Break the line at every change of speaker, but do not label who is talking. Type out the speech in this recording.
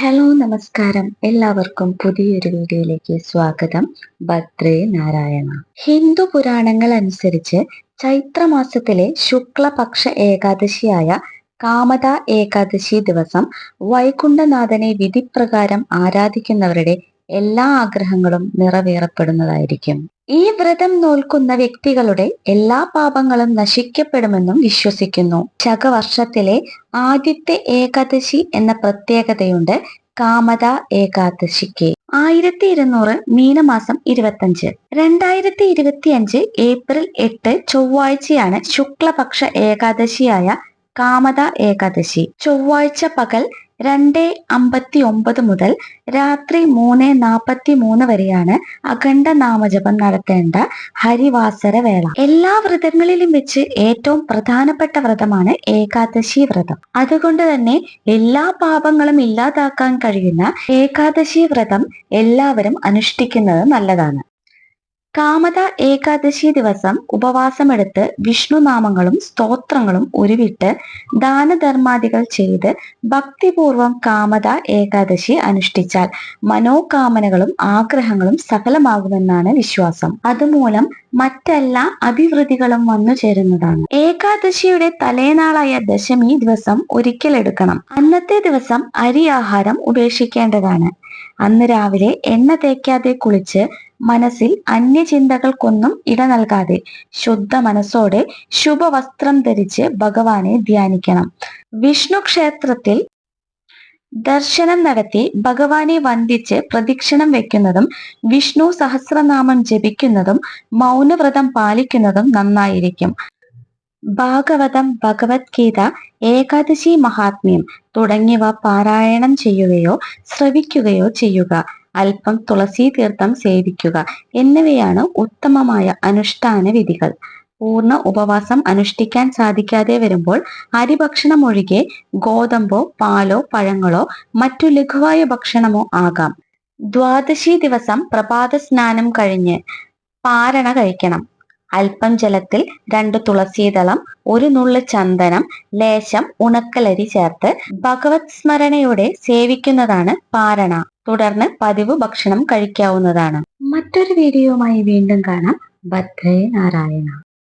Hello നമസ്കാരം. എല്ലാവർക്കും പുതിയൊരു വീഡിയോയിലേക്ക് സ്വാഗതം. ഭദ്രേ നാരായണ. ഹിന്ദു പുരാണങ്ങൾ അനുസരിച്ച് ചൈത്രമാസത്തിലെ ശുക്ലപക്ഷ ഏകാദശിയായ കാമദ ഏകാദശി ദിവസം വൈകുണ്ഠനാഥനെ വിധിപ്രകാരം ആരാധിക്കുന്നവരുടെ എല്ലാ ആഗ്രഹങ്ങളും നിറവേറപ്പെടുന്നതായിരിക്കും. ഈ വ്രതം നോൽക്കുന്ന വ്യക്തികളുടെ എല്ലാ പാപങ്ങളും നശിക്കപ്പെടുമെന്നും വിശ്വസിക്കുന്നു. ശകവർഷത്തിലെ ആദ്യത്തെ ഏകാദശി എന്ന പ്രത്യേകതയുണ്ട് കാമദ ഏകാദശിക്ക്. 1200 മീനമാസം 25. 2025 ഏപ്രിൽ 8 ചൊവ്വാഴ്ചയാണ് ശുക്ലപക്ഷ ഏകാദശിയായ കാമദ ഏകാദശി. ചൊവ്വാഴ്ച പകൽ 2:59 മുതൽ രാത്രി 3:43 വരെയാണ് അഖണ്ഡ നാമജപം നടത്തേണ്ട ഹരിവാസര വേള. എല്ലാ വ്രതങ്ങളിലും വെച്ച് ഏറ്റവും പ്രധാനപ്പെട്ട വ്രതമാണ് ഏകാദശി വ്രതം. അതുകൊണ്ട് തന്നെ എല്ലാ പാപങ്ങളും ഇല്ലാതാക്കാൻ കഴിയുന്ന ഏകാദശി വ്രതം എല്ലാവരും അനുഷ്ഠിക്കുന്നത് നല്ലതാണ്. കാമദ ഏകാദശി ദിവസം ഉപവാസമെടുത്ത് വിഷ്ണുനാമങ്ങളും സ്തോത്രങ്ങളും ഉരുവിട്ട് ദാനധർമാദികൾ ചെയ്ത് ഭക്തിപൂർവം കാമദ ഏകാദശി അനുഷ്ഠിച്ചാൽ മനോകാമനകളും ആഗ്രഹങ്ങളും സഫലമാകുമെന്നാണ് വിശ്വാസം. അതുമൂലം മറ്റെല്ലാ അഭിവൃദ്ധികളും വന്നു ചേരുന്നതാണ്. ഏകാദശിയുടെ തലേനാളായ ദശമി ദിവസം ഒരിക്കൽ എടുക്കണം. അന്നത്തെ ദിവസം അരി ആഹാരം ഉപേക്ഷിക്കേണ്ടതാണ്. അന്ന് രാവിലെ എണ്ണ തേക്കാതെ കുളിച്ച് മനസ്സിൽ അന്യചിന്തകൾക്കൊന്നും ഇട നൽകാതെ ശുദ്ധ മനസ്സോടെ ശുഭവസ്ത്രം ധരിച്ച് ഭഗവാനെ ധ്യാനിക്കണം. വിഷ്ണു ക്ഷേത്രത്തിൽ ദർശനം നടത്തി ഭഗവാനെ വന്ദിച്ച് പ്രദക്ഷിണം വെക്കുന്നതും വിഷ്ണു സഹസ്രനാമം ജപിക്കുന്നതും മൗനവ്രതം പാലിക്കുന്നതും നന്നായിരിക്കും. ഭാഗവതം, ഭഗവത്ഗീത, ഏകാദശി മഹാത്മ്യം തുടങ്ങിയവ പാരായണം ചെയ്യുകയോ ശ്രവിക്കുകയോ ചെയ്യുക. അല്പം തുളസി തീർത്ഥം സേവിക്കുക എന്നിവയാണ് ഉത്തമമായ അനുഷ്ഠാന വിധികൾ. പൂർണ്ണ ഉപവാസം അനുഷ്ഠിക്കാൻ സാധിക്കാതെ വരുമ്പോൾ അരിഭക്ഷണം ഒഴികെ ഗോതമ്പോ പാലോ പഴങ്ങളോ മറ്റു ലഘുവായ ഭക്ഷണമോ ആകാം. ദ്വാദശി ദിവസം പ്രഭാത സ്നാനം കഴിഞ്ഞ് പാരണ കഴിക്കണം. അല്പം ജലത്തിൽ 2 തുളസീദളം, 1 നുള്ള് ചന്ദനം, ലേശം ഉണക്കലരി ചേർത്ത് ഭഗവത് സ്മരണയോടെ സേവിക്കുന്നതാണ് പാരണ. തുടർന്ന് പതിവ് ഭക്ഷണം കഴിക്കാവുന്നതാണ്. മറ്റൊരു വീഡിയോയുമായി വീണ്ടും കാണാം. ഭദ്രേ നാരായണ.